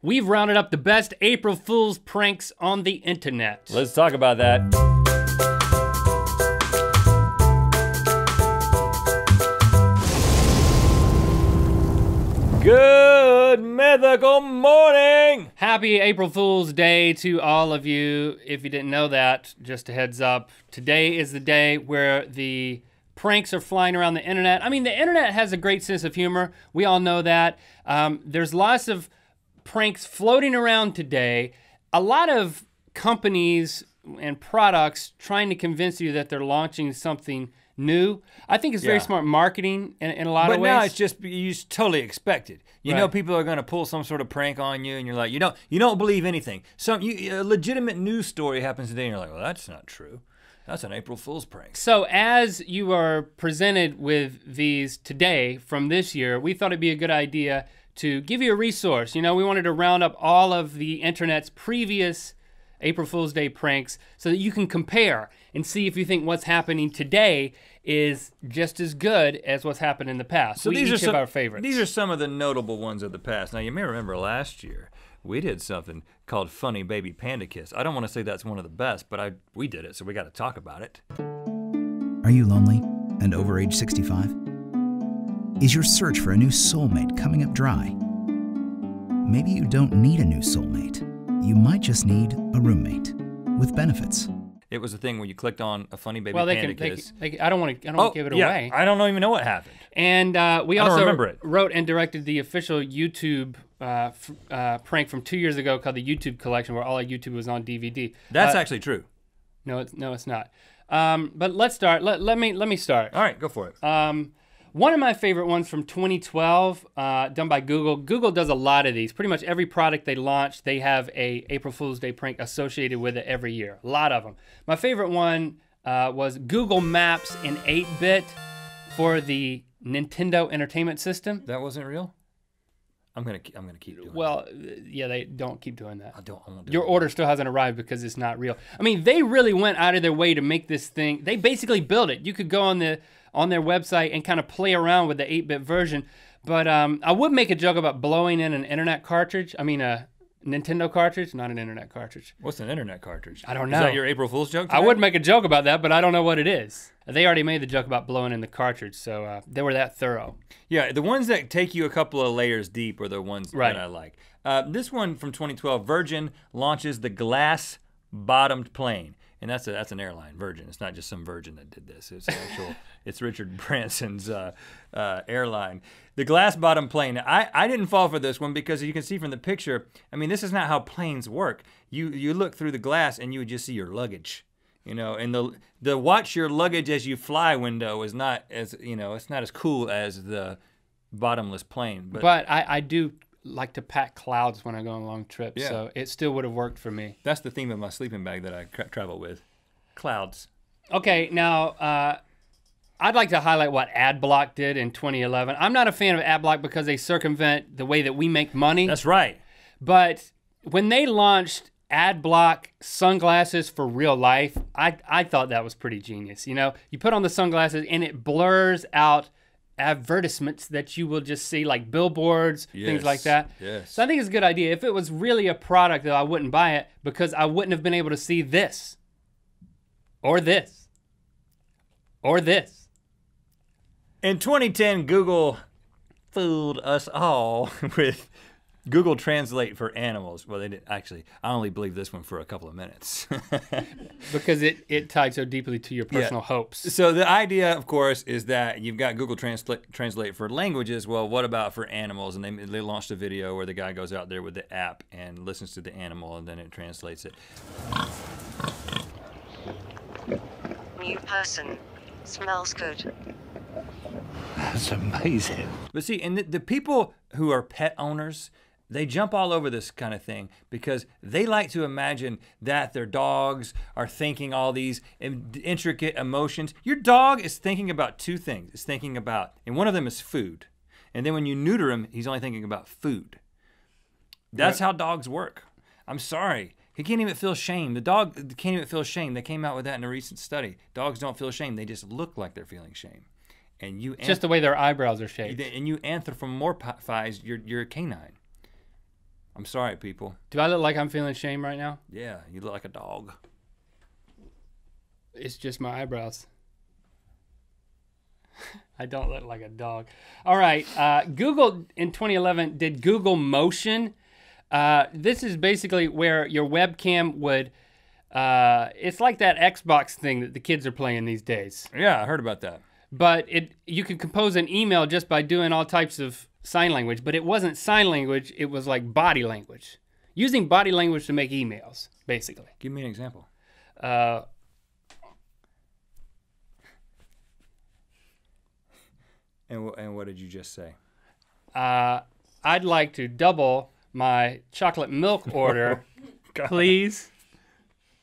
We've rounded up the best April Fool's pranks on the internet. Let's talk about that. Good mythical morning! Happy April Fool's Day to all of you. If you didn't know that, just a heads up. Today is the day where the pranks are flying around the internet. I mean, the internet has a great sense of humor. We all know that. There's lots of pranks floating around today. A lot of companies and products trying to convince you that they're launching something new. I think it's very smart marketing in a lot of ways. But now it's just, you totally expect it. You know people are gonna pull some sort of prank on you and you're like, you don't believe anything. A legitimate news story happens today and you're like, well, that's not true. That's an April Fool's prank. So as you are presented with these today from this year, we thought it'd be a good idea to give you a resource. We wanted to round up all of the internet's previous April Fool's Day pranks so that you can compare and see if you think what's happening today is just as good as what's happened in the past. So these are our favorites. These are some of the notable ones of the past. Now you may remember last year, we did something called Funny Baby Panda Kiss. I don't want to say that's one of the best, but we did it, so we got to talk about it. Are you lonely and over age 65? Is your search for a new soulmate coming up dry? Maybe you don't need a new soulmate. You might just need a roommate with benefits. It was a thing where you clicked on a Funny Baby Panda Kiss. I don't want to give it away. I don't even know what happened. And we also wrote and directed the official YouTube prank from 2 years ago called the YouTube Collection, where all of YouTube was on DVD. That's actually true. No, it's not. But let's start. Let me start. All right, go for it. One of my favorite ones from 2012, done by Google. Google does a lot of these. Pretty much every product they launch, they have a April Fool's Day prank associated with it every year. A lot of them. My favorite one was Google Maps in 8-bit for the Nintendo Entertainment System. That wasn't real? I'm gonna keep doing yeah, they don't keep doing that. I won't do Your order still hasn't arrived because it's not real. I mean, they really went out of their way to make this thing. They basically built it. You could go on their website and kind of play around with the 8-bit version. But I would make a joke about blowing in an internet cartridge. I mean, a Nintendo cartridge, not an internet cartridge. What's an internet cartridge? I don't know. Is that your April Fool's joke today? I would make a joke about that, but I don't know what it is. They already made the joke about blowing in the cartridge, so they were that thorough. Yeah, the ones that take you a couple of layers deep are the ones that I like. This one from 2012, Virgin launches the glass-bottomed plane. And that's an airline, Virgin. It's not just some Virgin that did this. It's Richard Branson's airline. The glass-bottom plane. I didn't fall for this one because you can see from the picture, I mean, this is not how planes work. You look through the glass and you would just see your luggage. And the watch your luggage as you fly window is not as, it's not as cool as the bottomless plane. But I do like to pack clouds when I go on long trips, so it still would have worked for me. That's the theme of my sleeping bag that I travel with, clouds. Okay, now I'd like to highlight what AdBlock did in 2011. I'm not a fan of AdBlock because they circumvent the way that we make money. That's right. But when they launched AdBlock sunglasses for real life, I thought that was pretty genius. You put on the sunglasses and it blurs out advertisements that you will just see, like billboards, things like that. Yes. So I think it's a good idea. If it was really a product, though, I wouldn't buy it because I wouldn't have been able to see this, or this, or this. In 2010, Google fooled us all with Google Translate for animals. Well, they didn't actually. I only believe this one for a couple of minutes. Because it tied so deeply to your personal hopes. So the idea, of course, is that you've got Google Translate for languages. Well, what about for animals? And they launched a video where the guy goes out there with the app and listens to the animal, and then it translates it. New person. Smells good. That's amazing. But see, and the people who are pet owners, they jump all over this kind of thing because they like to imagine that their dogs are thinking all these intricate emotions. Your dog is thinking about two things. It's thinking about, and one of them is food. And then when you neuter him, he's only thinking about food. That's how dogs work. I'm sorry. He can't even feel shame. The dog can't even feel shame. They came out with that in a recent study. Dogs don't feel shame. They just look like they're feeling shame. And you just the way their eyebrows are shaped. And you anthropomorphize your canine. I'm sorry, people. Do I look like I'm feeling shame right now? Yeah, you look like a dog. It's just my eyebrows. I don't look like a dog. All right. Google in 2011 did Google Motion. This is basically where your webcam would, it's like that Xbox thing that the kids are playing these days. Yeah, I heard about that. But you could compose an email just by doing all types of sign language, but it wasn't sign language, it was like body language. Using body language to make emails, basically. Give me an example. And what did you just say? I'd like to double my chocolate milk order, please.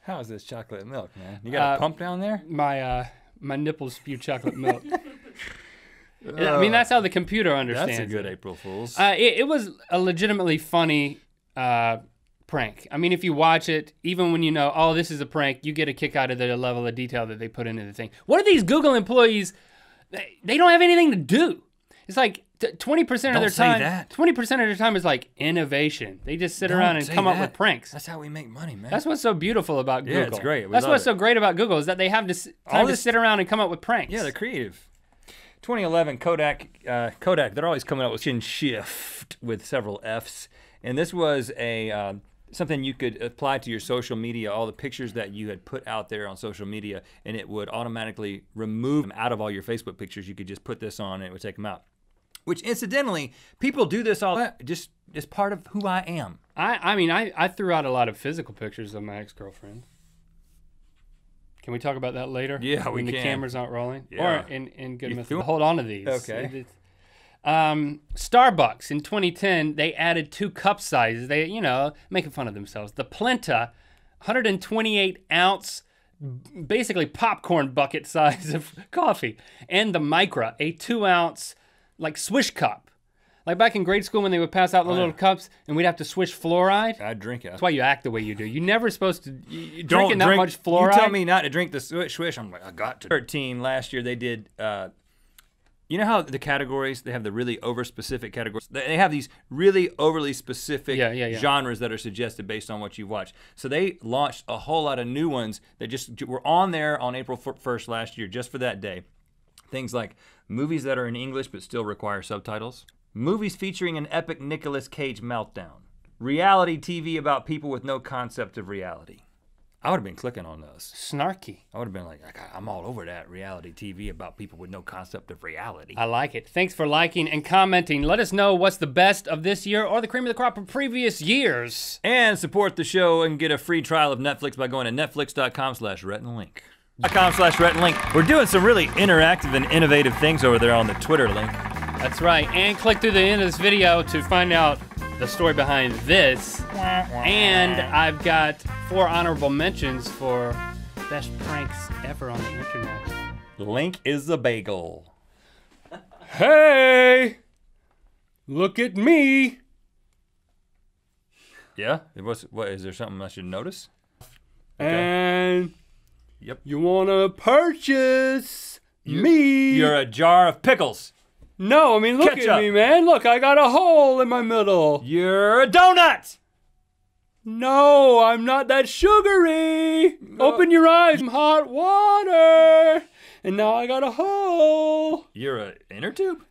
How is this chocolate milk, man? You got a pump down there? My nipples spew chocolate milk. I mean, that's how the computer understands. That's a good April Fool's. It was a legitimately funny prank. I mean, if you watch it, even when you know, oh, this is a prank, you get a kick out of the level of detail that they put into the thing. What are these Google employees? They don't have anything to do. It's like 20% of their time. 20% of their time is like innovation. They just sit around and come up with pranks. That's how we make money, man. That's what's so beautiful about Google. Yeah, it's great. That's what's so great about Google is that they have this time to sit around and come up with pranks. Yeah, they're creative. 2011, Kodak, they're always coming up with Shin Shift with several Fs. And this was a something you could apply to your social media, all the pictures that you had put out there on social media, and it would automatically remove them out of all your Facebook pictures. You could just put this on and it would take them out. Which incidentally, people do this all just as part of who I am. I mean, I threw out a lot of physical pictures of my ex-girlfriend. Can we talk about that later? Yeah, we can. When the cameras aren't rolling? Yeah. Or in good method. Hold on to these. Okay. Starbucks in 2010, they added 2 cup sizes. They, making fun of themselves. The Plenta, 128 ounce, basically popcorn bucket size of coffee. And the Micra, a 2 ounce, like swish cup. Like back in grade school when they would pass out the little cups and we'd have to swish fluoride. I'd drink it. That's why you act the way you do. You're never supposed to drinking that much fluoride. You tell me not to drink the swish. I'm like, I got to. 13 last year they did, you know how the categories, they have the really over-specific categories. They have these really overly specific genres that are suggested based on what you watch. So they launched a whole lot of new ones that just were on there on April 1st last year just for that day. Things like movies that are in English but still require subtitles. Movies featuring an epic Nicolas Cage meltdown. Reality TV about people with no concept of reality. I would have been clicking on those. Snarky. I would have been like, I'm all over that reality TV about people with no concept of reality. I like it. Thanks for liking and commenting. Let us know what's the best of this year or the cream of the crop of previous years. And support the show and get a free trial of Netflix by going to netflix.com/RhettandLink. .com/RhettandLink. We're doing some really interactive and innovative things over there on the Twitter link. That's right. And click through the end of this video to find out the story behind this. And I've got 4 honorable mentions for best pranks ever on the internet. The link is the bagel. Hey! Look at me! Yeah? What is there something I should notice? Okay. And yep. You wanna purchase me? You're a jar of pickles. No, I mean, look at me, man. Look, I got a hole in my middle. You're a donut. No, I'm not that sugary. No. Open your eyes. Some hot water. And now I got a hole. You're an inner tube?